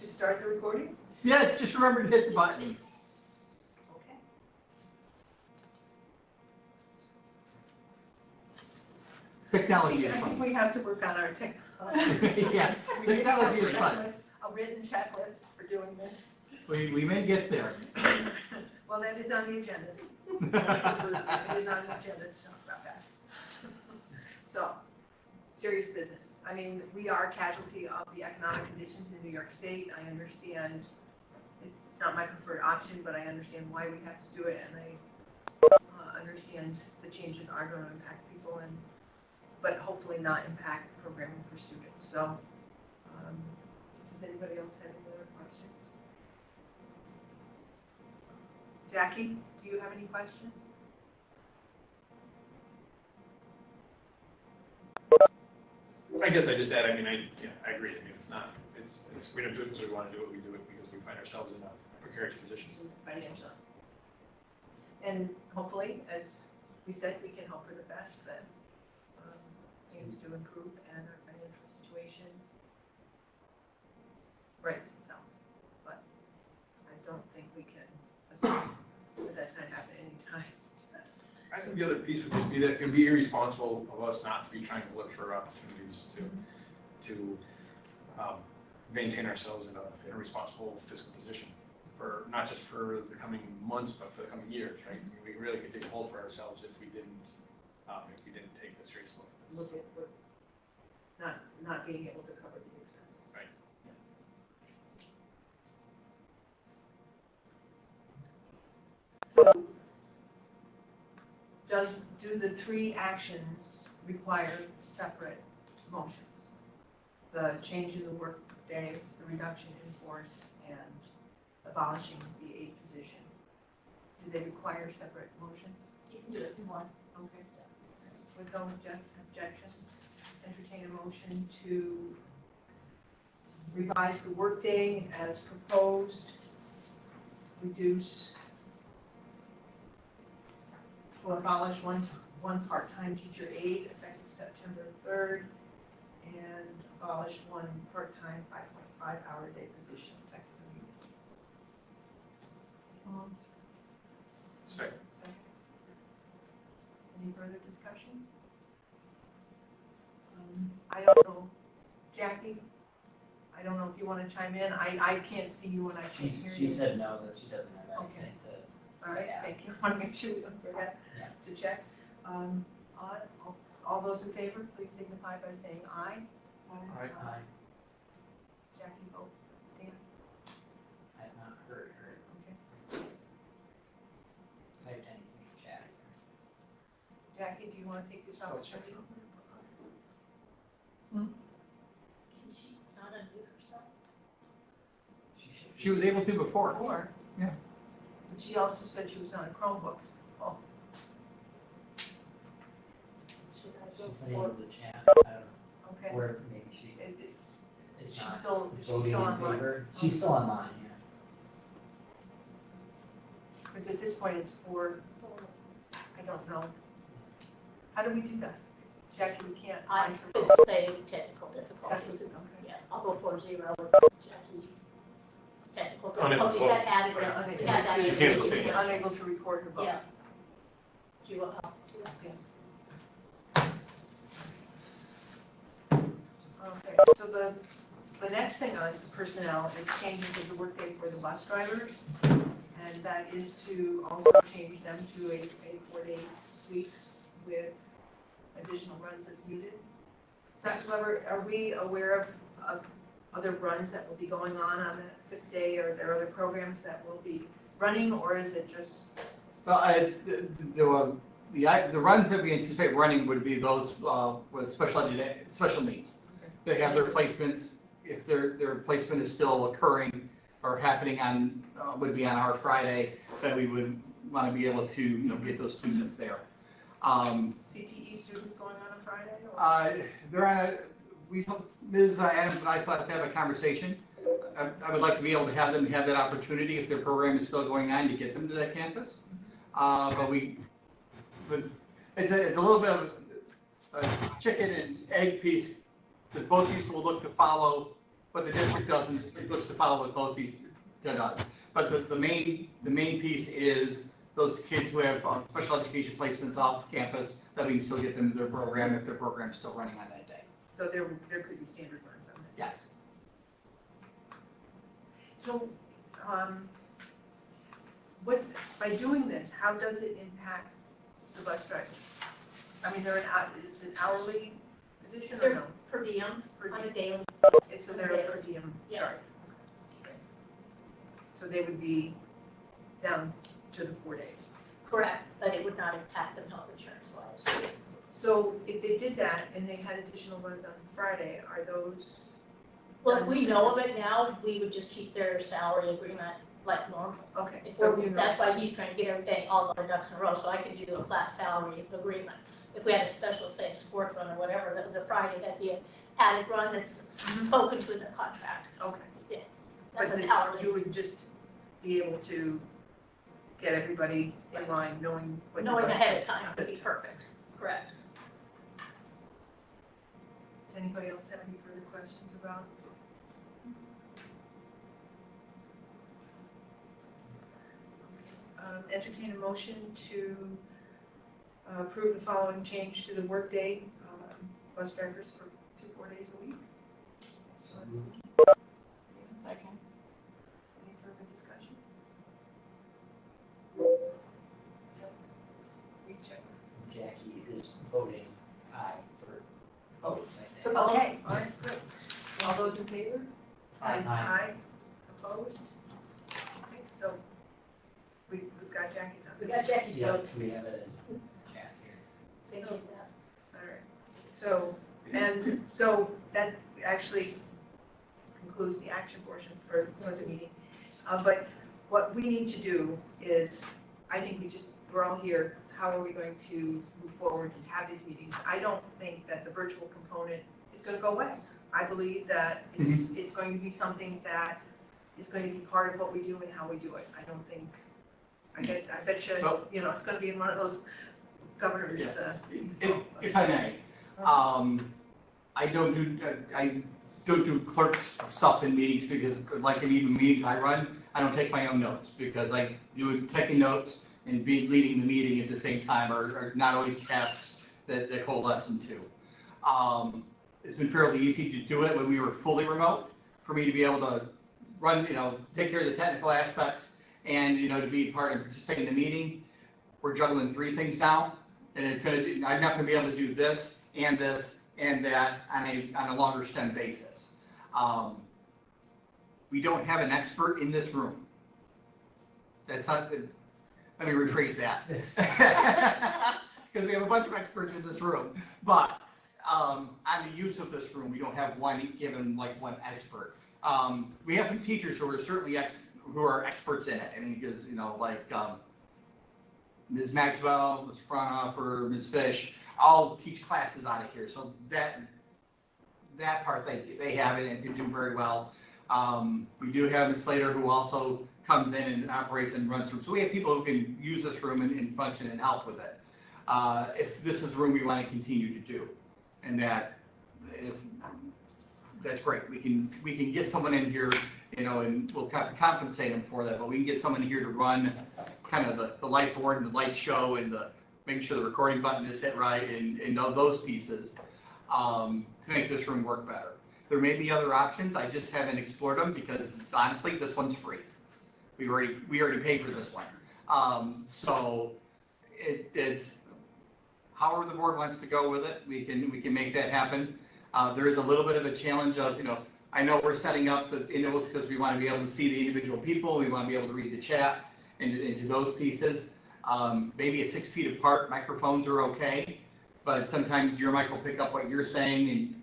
Just start the recording? Yeah, just remember to hit the button. Okay. Technology is I think fun. we have to work on our technology. Yeah, We need to have technology is fun. a written checklist for doing this. We may get there. Well, that is on the agenda. It is on the agenda to talk about that. So, serious business. I mean, we are a casualty of the economic conditions in New York State. I understand it's not my preferred option, but I understand why we have to do it, and I understand the changes are going to impact people, but hopefully not impact programming for students. So, does anybody else have any other questions? Jackie, do you have any questions? I guess I just add, I mean, I agree. I mean, we don't do it because we want to do it. We do it because we find ourselves in a precarious position. Financially. And hopefully, as we said, we can hope for the best that things do improve and our financial situation rights itself. But I don't think we can assume that that's going to happen anytime. I think the other piece would just be that it would be irresponsible of us not to be trying to look for opportunities to maintain ourselves in a responsible fiscal position for not just for the coming months, but for the coming years, right? I mean, we really could dig a hole for ourselves if we didn't take a serious look at this. Look at what, not being able to cover the expenses. Right. Yes. So, do the three actions require separate motions? The change in the work days, the reduction in force, and abolishing the aid position. Do they require separate motions? You can do it in one. Okay. With no objections, entertain a motion to revise the workday as proposed, reduce, to abolish one part-time teacher aide effective September 3rd, and abolish one part-time 5.5-hour day position effective immediately. Second. Second. Any further discussion? I don't know, Jackie, I don't know if you want to chime in. I can't see you and I can't hear you. She said no, that she doesn't have anything Okay. to. All right, Yeah. thank you. I want to make sure we don't forget to check. All those in favor, please signify by saying aye. Aye. Aye. Jackie, vote. Dan? I have not heard her Okay. type anything in chat. Jackie, do you want to take this opportunity? Can she not undo herself? She was able to before. Or, Yeah. but she also said she was on Chromebooks. Oh, Should I She's go put for? into the chat, I don't know, okay. or maybe she is She's not still voting in online. favor. She's still online, yeah. Because at this point it's for, I don't know. How do we do that? Jackie, we can't. I find her could vote. say technical That difficulties. was it, okay. Yeah, I'll go 4-0 with Jackie. Technical Unable to difficulties, that vote. added Yeah, it. unable. Yeah, that She added can't it. abstain. She's unable to record her vote. Yeah. She will help do that. Yes. Okay, so the next thing on personnel is changes of the workday for the bus drivers. And that is to also change them to a 4-day week with additional runs as needed. Dr. Glover, are we aware of other runs that will be going on that fifth day, or are there other programs that will be running, or is it just? Well, the runs that we anticipate running would be those with special needs. They have their placements. If their placement is still occurring or happening on would be on our Friday, then we would want to be able to get those students there. CTE students going on a Friday? Or? They're on Ms. Adams and I still have to have a conversation. I would like to be able to have them have that opportunity if their program is still going on to get them to that campus. But it's a little bit of chicken and egg piece, because BOCES will look to follow, but the district doesn't, it looks to follow what BOCES does. But the main piece is those kids who have special education placements off campus, that we can still get them to their program if their program's still running on that day. So there could be standard runs on that. Yes. So, what, by doing this, how does it impact the bus drivers? I mean, it's an hourly position or They're no? per diem, Per on a diem. daily. It's a their per diem, Yeah. sorry. Okay. So they would be down to the 4 days. Correct, but it would not impact them health insurance wise. So if they did that and they had additional runs on Friday, are those? Well, if we know of it now, we would just keep their salary agreement like normal. Okay. If So we're, you know- that's why he's trying to get everything, all our ducks in a row, so I could do a flat salary agreement. If we had a special, say, sports run or whatever, that was a Friday, that'd be an added run that's spoken to in the contract. Okay. That's But an this, hourly. you would just be able to get everybody in line, knowing what. your Knowing bus ahead of drivers- time would be perfect, correct. Anybody else have any further questions about? Entertain a motion to approve the following change to the workday, bus drivers for 4 days a week. So that's- Second. Any further discussion? Recheck. Jackie is voting aye for both, I think. Okay, all right, good. All those in favor? Aye. Aye. Opposed? Okay, so we've got Jackie's on. We got Jackie's Yeah, vote. we have it in chat here. Thank you. All right, so, and so that actually concludes the action portion for the meeting. But what we need to do is, I think we're all here, how are we going to move forward and have these meetings? I don't think that the virtual component is going to go away. I believe that it's going to be something that is going to be part of what we do and how we do it. I don't think, I bet you, Well- it's going to be in one of those governors. If I may, I don't do clerk stuff in meetings because, like in even meetings I run, I don't take my own notes because I do taking notes and leading the meeting at the same time are not always tasks that coalesce into. It's been fairly easy to do it when we were fully remote, for me to be able to run, take care of the technical aspects and, to be part and participate in the meeting. We're juggling 3 things now, and I'm not gonna be able to do this and that on a longer stem basis. We don't have an expert in this room. That's not, let me rephrase that. Because we have a bunch of experts in this room, but on the use of this room, we don't have one expert. We have some teachers who are certainly who are experts in it. I mean, because, Ms. Maxwell, Ms. Fraunhofer, Ms. Fish, all teach classes out of here. So that part they have it and can do very well. We do have Ms. Slater who also comes in and operates and runs through. So we have people who can use this room and function and help with it. If this is the room we want to continue to do, and that's great. We can get someone in here, and we'll have to compensate them for that. But we can get someone here to run kind of the light board and the light show and making sure the recording button is hit right and those pieces to make this room work better. There may be other options. I just haven't explored them because honestly, this one's free. We already paid for this one. So it's however the board wants to go with it. We can make that happen. There is a little bit of a challenge of, I know we're setting up the intervals because we want to be able to see the individual people. We want to be able to read the chat and do those pieces. Maybe at 6 feet apart, microphones are okay, but sometimes your mic will pick up what you're saying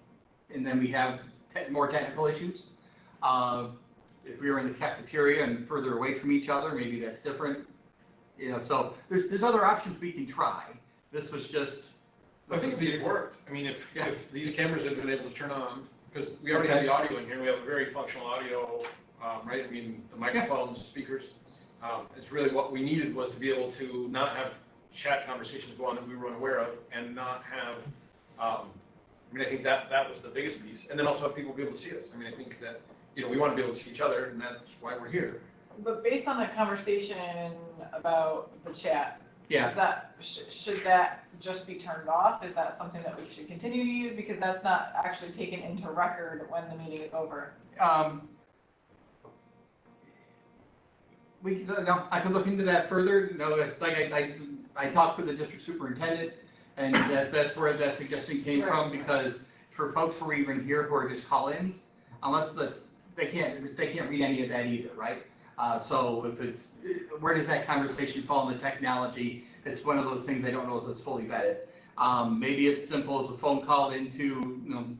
and then we have more technical issues. If we were in the cafeteria and further away from each other, maybe that's different. So there's other options we can try. This was just. I think these worked. I mean, if these cameras had been able to turn on, because we already have the audio in here, we have a very functional audio, right? I mean, the microphones, speakers. It's really what we needed was to be able to not have chat conversations go on that we were unaware of and not have I mean, I think that was the biggest piece, and then also have people be able to see us. I mean, I think that, we want to be able to see each other, and that's why we're here. But based on the conversation about the chat, Yeah. is that, should that just be turned off? Is that something that we should continue to use? Because that's not actually taken into record when the meeting is over. I can look into that further, like I talked with the district superintendent, and that's where that suggestion came from, because for folks who are even here who are just call-ins, they can't read any of that either, right? So if it's, where does that conversation fall in the technology? It's one of those things I don't know if it's fully vetted. Maybe it's simple as a phone call into,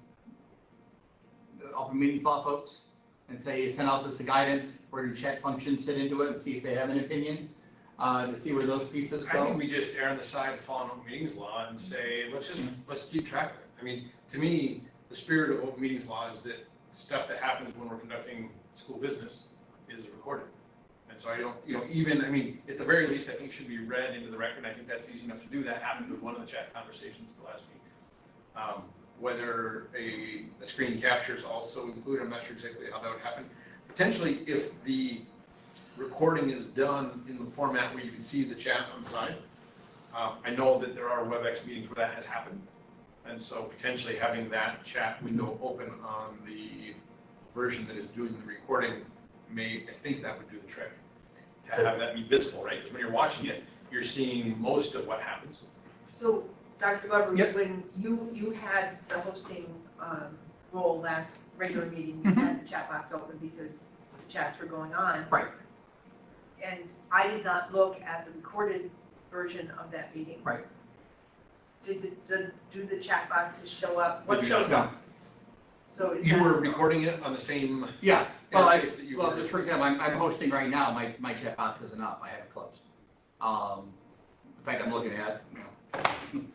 the open meetings law folks, and say, send out this guidance, where do chat functions fit into it, and see if they have an opinion, to see where those pieces I think go. we just err on the side of following open meetings law and say, let's keep track of it. I mean, to me, the spirit of open meetings law is that stuff that happens when we're conducting school business is recorded. And so I don't, even, I mean, at the very least, I think it should be read into the record. I think that's easy enough to do. That happened with one of the chat conversations the last week. Whether a screen captures also include, I'm not sure exactly how that would happen. Potentially, if the recording is done in the format where you can see the chat on the side. I know that there are WebEx meetings where that has happened. And so potentially having that chat window open on the version that is doing the recording I think that would do the trick. To have that be visible, right? Because when you're watching it, you're seeing most of what happens. So, Dr. Glover, Yep. when you had the hosting role last regular meeting, you had the chat box open because the chats were going on. Right. And I did not look at the recorded version of that meeting. Right. Do the chat boxes show up? What They do shows not. up? So is You that- were recording it on the same Yeah, well, interface that you were. just for example, I'm hosting right now, my chat box isn't up, I have it closed. In fact, I'm looking at,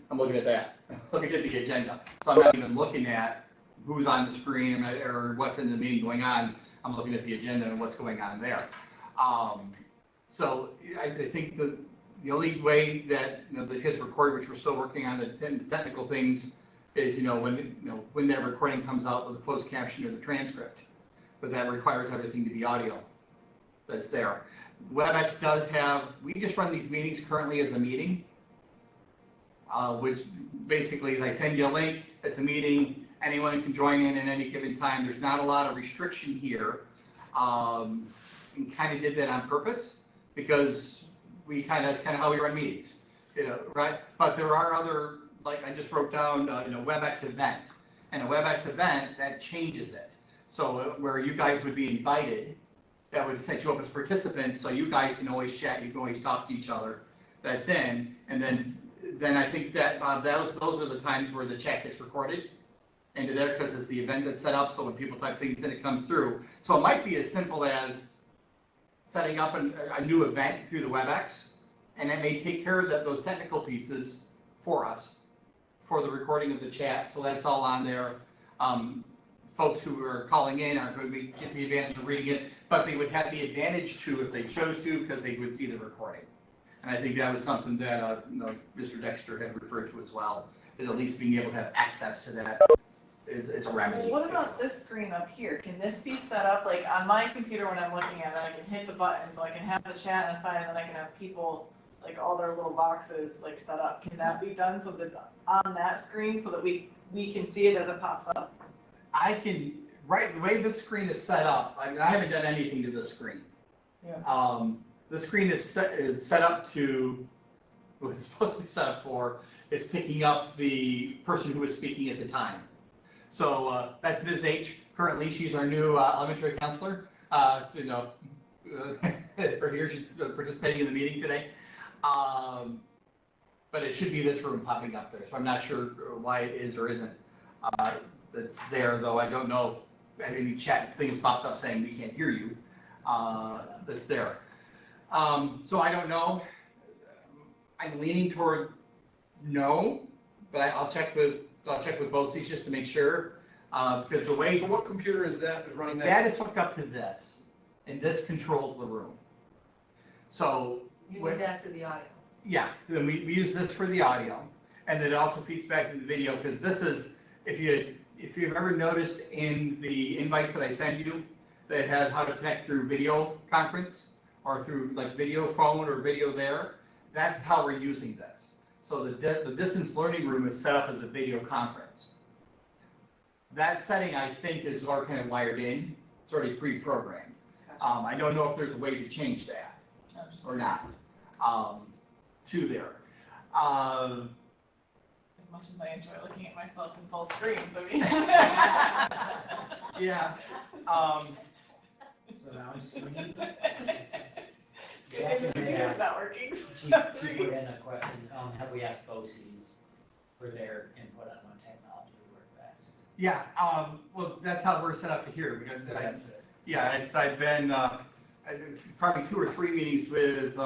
I'm looking at that, looking at the agenda. So I'm not even looking at who's on the screen or what's in the meeting going on. I'm looking at the agenda and what's going on there. So I think the only way that, this gets recorded, which we're still working on the technical things, is, when that recording comes out with a closed caption or the transcript. But that requires everything to be audio that's there. WebEx does have, we just run these meetings currently as a meeting, which basically is I send you a link, it's a meeting, anyone can join in at any given time. There's not a lot of restriction here. We kind of did that on purpose because that's kind of how we run meetings, right? But there are other, like I just wrote down, WebEx event, and a WebEx event that changes it. So where you guys would be invited, that would set you up as participants, so you guys can always chat, you can always talk to each other. That's in, and then I think that those are the times where the chat gets recorded into there because it's the event that's set up. So when people type things in, it comes through. So it might be as simple as setting up a new event through the WebEx, and it may take care of those technical pieces for us for the recording of the chat. So that's all on there. Folks who are calling in aren't going to get the advantage of reading it, but they would have the advantage to if they chose to because they would see the recording. And I think that was something that Mr. Dexter had referred to as well, is at least being able to have access to that is a remedy. Well, what about this screen up here? Can this be set up, like on my computer when I'm looking at it, I can hit the button so I can have the chat on the side and then I can have people, like all their little boxes like set up. Can that be done so that it's on that screen so that we can see it as it pops up? I can, right, the way this screen is set up, I haven't done anything to this screen. Yeah. The screen is set up to, what it's supposed to be set up for, is picking up the person who was speaking at the time. So that's Ms. H. Currently, she's our new elementary counselor. For here, she's participating in the meeting today. But it should be this room popping up there. So I'm not sure why it is or isn't. That's there, though. I don't know if any chat things popped up saying we can't hear you. That's there. So I don't know. I'm leaning toward no, but I'll check with both seats just to make sure. Because the way So what computer is running that? that is hooked up to this, and this controls the room. So You need that for the audio. yeah, and we use this for the audio, And then it also feeds back to the video, because this is, if you've ever noticed in the invites that I send you, that it has how to connect through video conference, or through like video phone or video there, that's how we're using this. So the distance learning room is set up as a video conference. That setting, I think, is already kind of wired in, it's already pre-programmed. I don't know if there's a way to change that or not, to there. As much as I enjoy looking at myself in full screens, I mean. Yeah. So now I'm screening. Your computer's not working. She put in a question, have we asked BOCES for their input on what technology would work best? Yeah, well, that's how we're set up here, because I've been, probably 2 or 3 meetings with,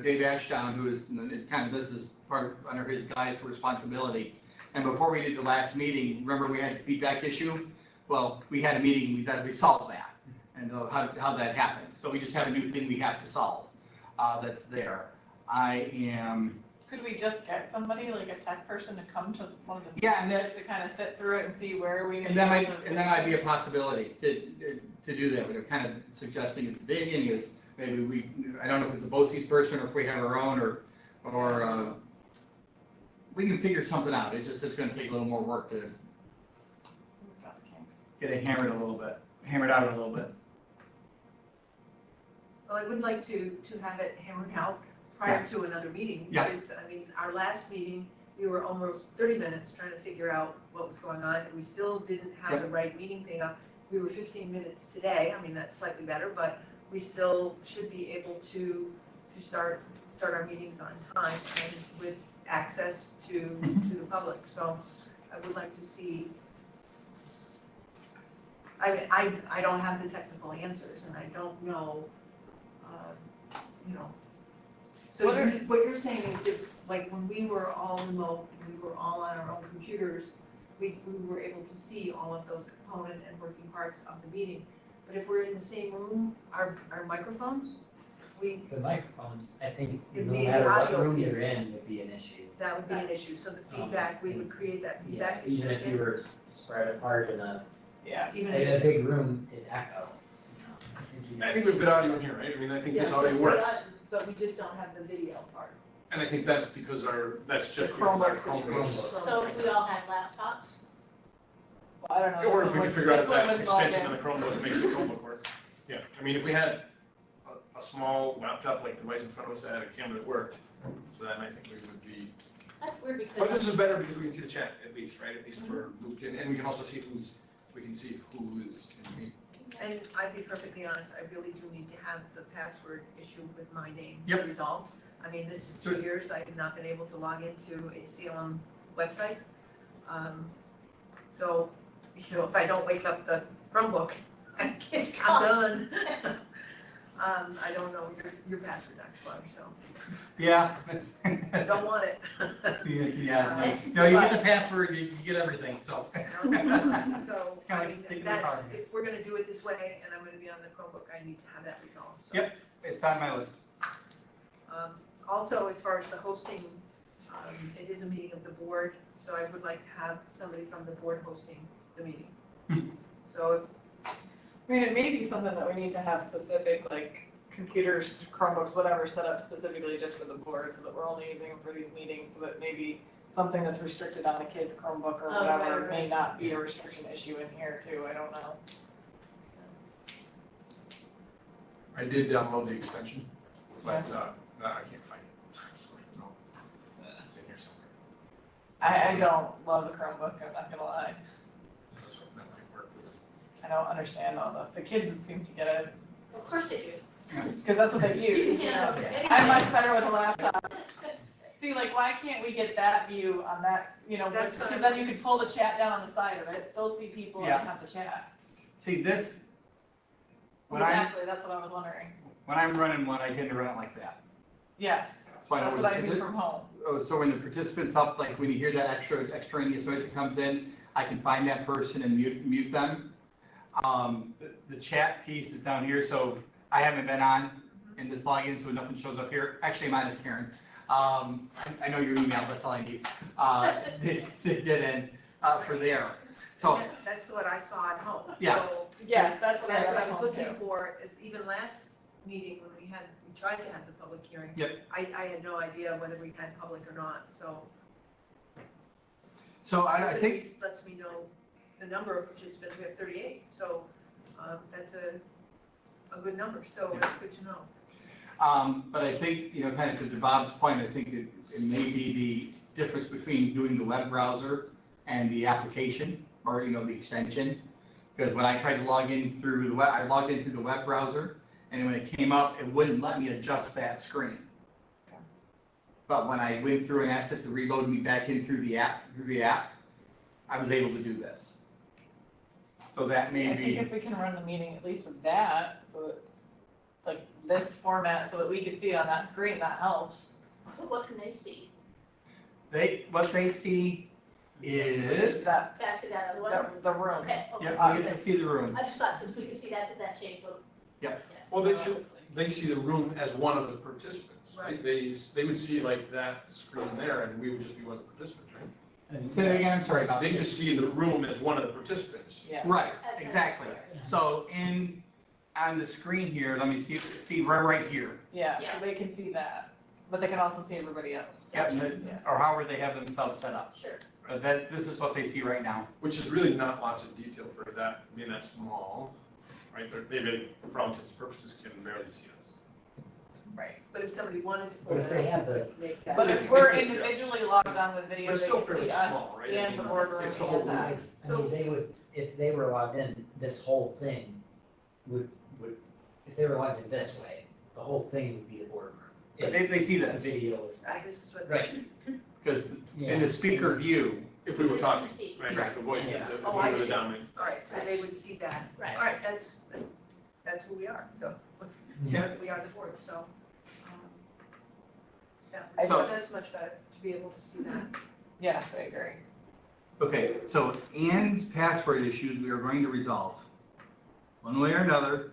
Dave Ashdown, who is, kind of, this is part of, under his guy's responsibility. And before we did the last meeting, remember we had a feedback issue? Well, we had a meeting that we solved that, and how that happened. So we just have a new thing we have to solve, that's there. Could we just get somebody, like a tech person, to come to one of the Yeah, and meetings just to kind of sit through it and see where we? And that might be a possibility to do that. We're kind of suggesting at the beginning is maybe I don't know if it's a BOCES person or if we have our own or we can figure something out. It's going to take a little more work to get it hammered out a little bit. Well, I would like to have it hammered out prior to another meeting. Yeah. Because, I mean, our last meeting, we were almost 30 minutes trying to figure out what was going on, and we still didn't have the right meeting thing up. We were 15 minutes today. I mean, that's slightly better, but we still should be able to start our meetings on time and with access to the public. So I would like to see. I don't have the technical answers, and I don't know, So what you're saying is if, like, when we were all remote and we were all on our own computers, we were able to see all of those component and working parts of the meeting. But if we're in the same room, our microphones, The microphones, I think, It'd no be the matter what audio room you're piece. in, would be an issue. that would be an issue. So the feedback, we would create that Yeah, feedback. even issue if you were spread apart in Yeah. Even in a if. big room, it'd echo. I think we've got audio in here, right? I mean, I think this Yes, audio yes, works. but we just don't have the video part. And I think that's because that's just The because our Chromebooks is Chromebooks. So if we all had laptops, Well, I don't know. Or this if we one- can figure out this one that wouldn't log extension in. of the Chromebook that makes the Chromebook work. Yeah, I mean, if we had a small laptop like device in front of us that had a camera that worked, then I think we would be. that's weird But because this is better because we can see the chat at least, right? At least we're looped in, and we can also see we can see who is in the meeting. And I'd be perfectly honest, I really do need to have the password issue with my name Yep. resolved. I mean, this is Sure. 2 years, I have not been able to log into a CLM website. So, if I don't wake up the Chromebook, I'm done. I don't know your password, actually, so Yeah. I don't want it. Yeah. No, you get the password, you get everything, so. So, Kinda I like mean, sticking the that's, card in. if we're gonna do it this way, and I'm gonna be on the Chromebook, I need to have that resolved, so. Yep. It's on my list. Also, as far as the hosting, it is a meeting of the board, so I would like to have somebody from the board hosting the meeting. So, I mean, it may be something that we need to have specific, like, computers, Chromebooks, whatever, set up specifically just for the board, so that we're only using them for these meetings, so that maybe something that's restricted on a kid's Chromebook or Oh, whatever right, may right. not be a restriction issue in here too, I don't know. I did download the extension, but I can't find it. No, it's in here somewhere. I don't love the Chromebook, I'm not gonna lie. That's what- that might work with it. I don't understand all the kids seem to get it, of course they do. because that's what they You use. can handle it I'm much anyway. better with a laptop. See, like, why can't we get that view on that, That's because fine. then you could pull the chat down on the side of it, still see people and Yeah. have the chat. See, this, when Exactly, that's what I was wondering. I'm running one, I tend to run it like that. Yes, So I know that's what I do from home. So when the participants up, like when you hear that extraneous noise that comes in, I can find that person and mute them. The chat piece is down here, so I haven't been on in this login, so nothing shows up here. Actually, mine is Karen. I know your email, that's all I need. They did in, for there. So, That's what I saw at home. Yeah. So Yes, that's what that's what I I was was looking too. for, even last meeting when we tried to have the public hearing. Yep. I had no idea whether we had public or not, so. so I this at think, least lets me know the number of participants, we have 38, so, that's a good number, so that's good to know. but I think, kind of to Bob's point, I think it may be the difference between doing the web browser and the application, or, the extension. Because when I tried to log in through the web, I logged in through the web browser, and when it came up, it wouldn't let me adjust that screen. But when I went through and asked it to reload me back in through the app, I was able to do this. So that may I think be, if we can run the meeting at least with that, so that, like, this format, so that we can see it on that screen, that helps. But what can they see? what they see is, That, Back to that other one? the room. Okay, okay. yeah, we get to see the room. I just thought since we could see that, did that change what? Well, they see the room as one of the participants, right? They would see like that screen there, and we would just be one of the participants, right? Say that again, I'm sorry about They that. just see the room as one of the participants. Yeah. Right, exactly. So on the screen here, let me see right here. Yeah, so they can see that, but they can also see everybody else. Yep, Yeah. or however they have themselves set up. Sure. This is what they see right now. Which is really not lots of detail for that, being that small, right? They really, for all intents and purposes, can barely see us. Right. But if somebody wanted to. But if they have the, make that. But if we're individually logged on with video, But it's they still can fairly see us small, right? and the boardroom It's the whole and that. I mean, they would, if they were logged in, this whole thing would, if they were logged in this way, the whole thing would be the boardroom. But If they see the this, video is not. This is what. Right. because in Yeah. the speaker view, If we were talking, Speak. right, right, the voice, Yeah. if we Oh, I were the see. dominant. All right, so they would see that. Right. All right, that's who we are, so, Yeah. we are the board, so. Yeah, I so thought- that's much better, to be able to see that. Yes, I agree. okay, so Ann's password issues we are going to resolve. One way or another,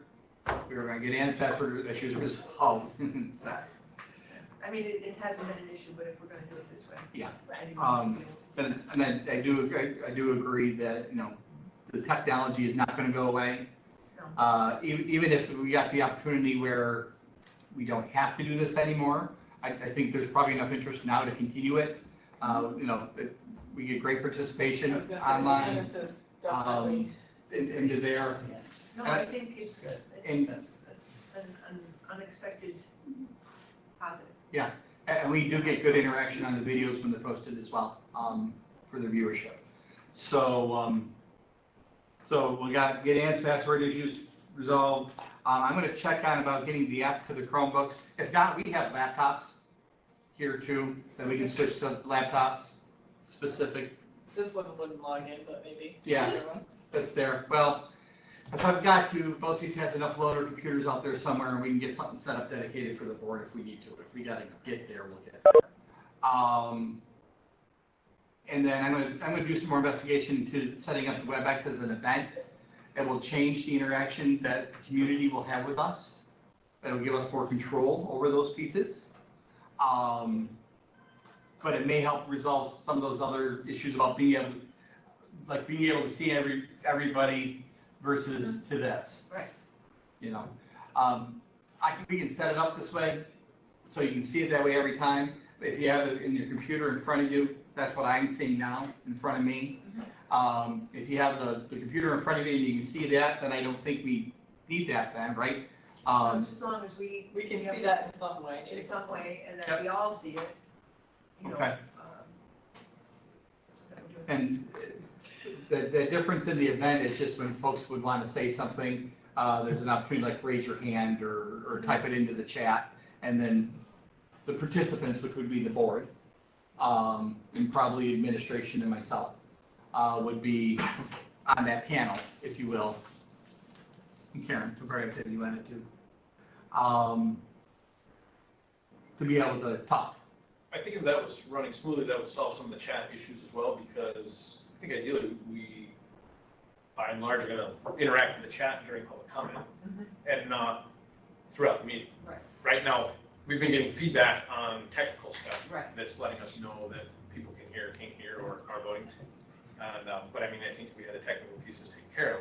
we are going to get Ann's password issues resolved. I mean, it hasn't been an issue, but if we're gonna do it this way. Yeah. Anyone needs to be able to- And I do agree that, the technology is not going to go away. Even if we got the opportunity where we don't have to do this anymore, I think there's probably enough interest now to continue it. We get great I participation was gonna say, online, these minutes is definitely, into there. No, I think it's And- an unexpected positive. And we do get good interaction on the videos when they're posted as well, for the viewership. So we get Ann's password issues resolved. I'm gonna check on about getting the app to the Chromebooks. If not, we have laptops here too, that we can switch to laptops specific. this one wouldn't log in, but maybe. Yeah. the other one. That's there. Well, if I've got to, BOCES has enough loader computers out there somewhere, and we can get something set up dedicated for the board if we need to. If we gotta get there, we'll get there. And then I'm gonna do some more investigation into setting up the WebEx as an event. It will change the interaction that the community will have with us. It'll give us more control over those pieces. But it may help resolve some of those other issues about being able to see everybody versus to this. Right. We can set it up this way, so you can see it that way every time. If you have it in your computer in front of you, that's what I'm seeing now in front of me. If you have the computer in front of you and you can see that, then I don't think we need that then, right? Just as long as we. We can have see that in some way. In some way, and Yep. that we all see it, Okay. so that we're doing- And the difference in the event is just when folks would want to say something, there's an opportunity like raise your hand or type it into the chat. And then the participants, which would be the board, and probably administration and myself, would be on that panel, if you will. And Karen, to bring if you wanted to be able to talk. I think if that was running smoothly, that would solve some of the chat issues as well, because I think ideally we, by and large, are gonna interact with the chat during public comment Mhm. and not throughout the meeting. Right. Right now, we've been getting feedback on technical stuff. Right. That's letting us know that people can hear, can't hear, or are voting. And, but I mean, I think we had the technical pieces taken care of.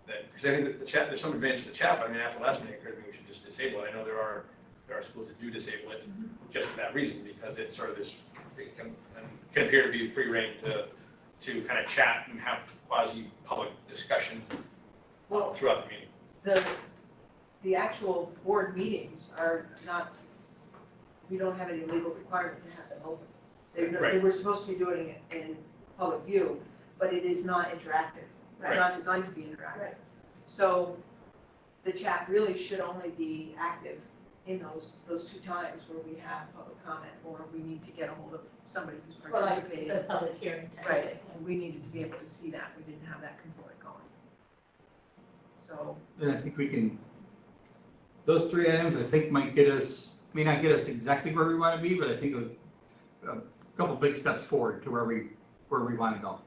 That, because I think that the chat, there's some advantage to the chat, but I mean, after last meeting, it occurred to me we should just disable it. I know there are schools that do disable it just for that reason, because it's sort of this, it can appear to be free reign to kind of chat and have quasi-public discussion throughout the meeting. The actual board meetings are not, we don't have any legal requirement to have them open. They were supposed to be doing it in public view, but it is not interactive. It's Right. not designed to be interactive. Right. So the chat really should only be active in those two times where we have public comment or we need to get a hold of somebody who's Or like participating. the public hearing type of Right, thing. and we needed to be able to see that. We didn't have that component going. So, And I think we can, those three items, I think might may not get us exactly where we want to be, but I think a couple big steps forward to where we want to go.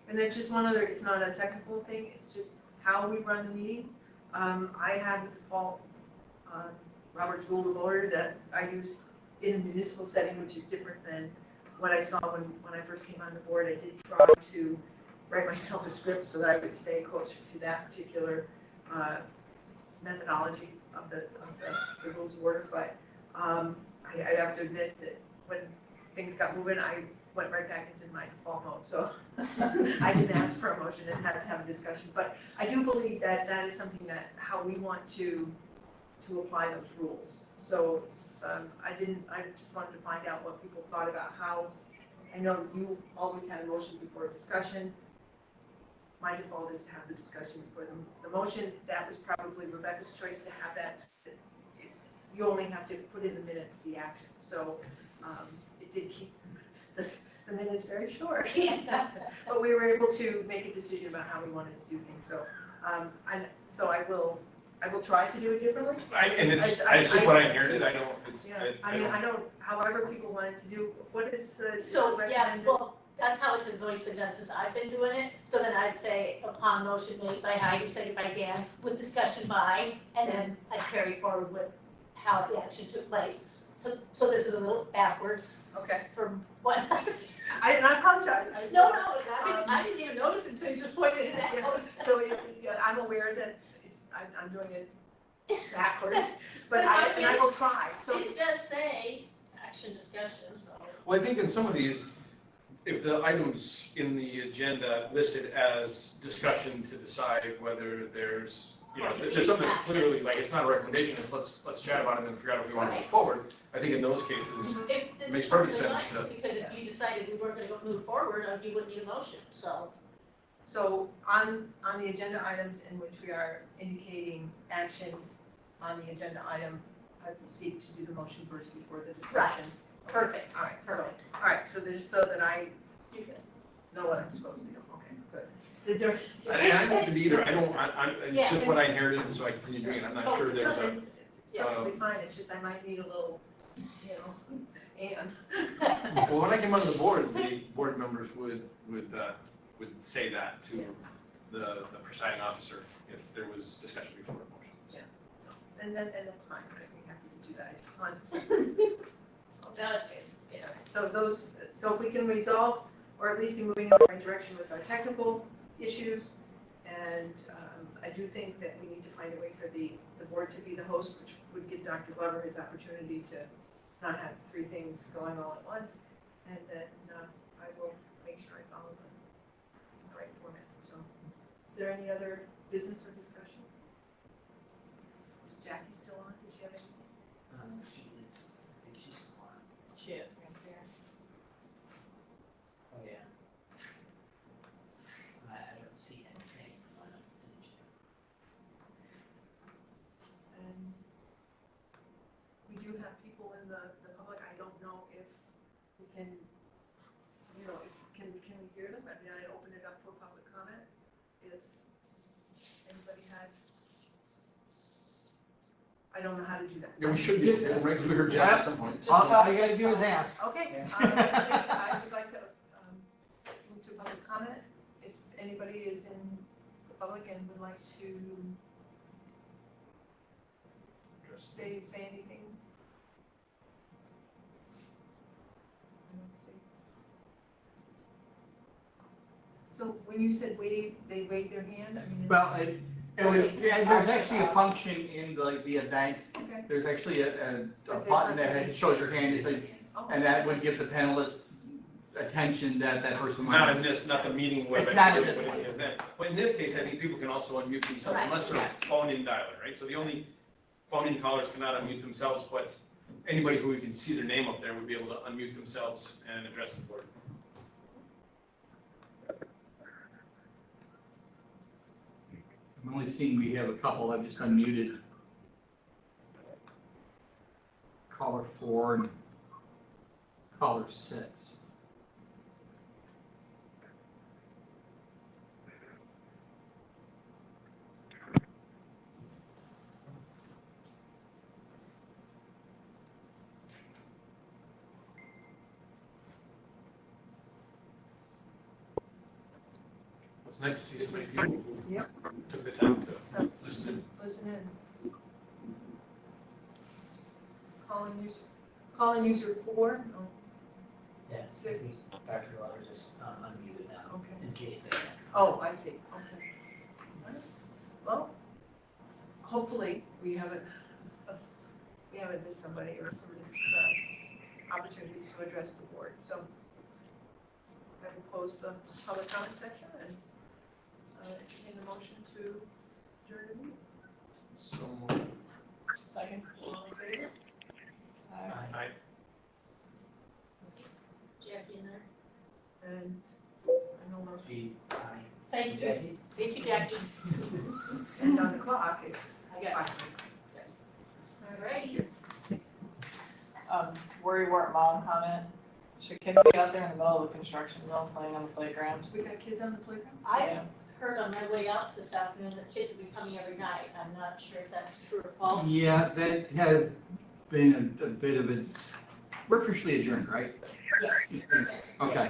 and then just one other, it's not a technical thing, it's just how we run the meetings. I have the default Robert's Rule of Order that I use in a municipal setting, which is different than what I saw when I first came on the board. I did try to write myself a script so that I would stay closer to that particular methodology of the rules of order, but I have to admit that when things got moving, I went right back into my default mode, so I didn't ask for a motion and had to have a discussion, but I do believe that that is something that, how we want to apply those rules. So it's, I just wanted to find out what people thought about how, I know you always had a motion before a discussion. My default is to have the discussion before the motion. That was probably Rebecca's choice to have that. So that you only have to put in the minutes the action. So it did keep the minutes very short. But we were able to make a decision about how we wanted to do things. So I will try to do it differently. It's just what I inherited. I don't. Yeah, I don't. However people wanted to do. What is So, yeah, recommended? well, that's how it's always been done since I've been doing it. So then I'd say upon motion made by Heidi, seconded by Dan, with discussion by, and then I carry forward with how the action took place. So this is a little backwards Okay. from what. I apologize. No, I didn't even notice until you just pointed it Yeah, out. so I'm aware that I'm doing it backwards, but I will try. So It does say action discussion, so. Well, I think in some of these, if the items in the agenda listed as discussion to decide whether there's, there's something clearly, like, it's not a recommendation, it's let's chat about it and then figure out if we want to move forward. I think in those cases, It makes perfect sense Because if you decided we weren't gonna go move forward, you wouldn't need a motion, so. So on the agenda items in which we are indicating action on the agenda item, I will seek to do the motion first before the discussion. Perfect, All right, so, perfect. all right, so just so that I You're good. know what I'm supposed to do. Okay, good. Is there? and I'm open to either. It's Yeah. just what I inherited, and so I continue doing it. I'm not sure there's a. Yeah, it'll be fine. It's just I might need a little, and. Well, when I came onto the board members would say that to the presiding officer if there was discussion before a motion. And that's fine. I'd be happy to do that. I just wanted to. No, that's good. Yeah, so if we can resolve, or at least be moving in the right direction with our technical issues, and I do think that we need to find a way for the board to be the host, which would give Dr. Glover his opportunity to not have three things going all at once, and then I will make sure I follow the right format. So, is there any other business or discussion? Is Jackie still on? Does she have anything? She is, I think she's still on. She is, I can see her. Oh, yeah. I don't see anything on it. And we do have people in the public. I don't know if we can, can we hear them? I mean, I open it up for public comment. If anybody had, I don't know how to do that. Yeah, we should be, right? Because we heard Jack at some point. All you gotta do is ask. Okay, Yeah. I would like to move to public comment. If anybody is in the public and would like to say anything So when you said wave, they wave their hand, I mean. Well, yeah, there's actually a function in the event. Okay. There's actually a button that shows your hand, it says, and that would give the panelists attention that that person might. Not in this, not the meeting web. It's not in but this the one. event. But in this case, I think people can also unmute themselves Right. unless they're Yes. phone-in dialer, right? So the only phone-in callers cannot unmute themselves, but anybody who we can see their name up there would be able to unmute themselves and address the board. I'm only seeing we have a couple, I've just unmuted. Caller 4 and caller 6. It's nice to see so many people who Yep. took the time to listen. Listen in. Calling user 4, oh, Yeah, I think Dr. Glover just unmuted them okay. in case they. Oh, I see, okay. All right. Well, hopefully, we haven't missed somebody or somebody's opportunity to address the board, so I will close the public comment section and entertain the motion to adjourn the meeting. So, Second. All in favor? I, Jackie in there. And I know motion. She, Thank you. Jackie? Thank you, Jackie. And on the clock is Yeah. 5. Alrighty. Worrywart mom comment. Should kids be out there in the middle of a construction zone playing on the playground? We got kids on the playground? I Yeah. heard on my way out this afternoon that kids will be coming every night. I'm not sure if that's true or false. Yeah, that has been a bit of a, we're officially adjourned, right? Yes. Okay.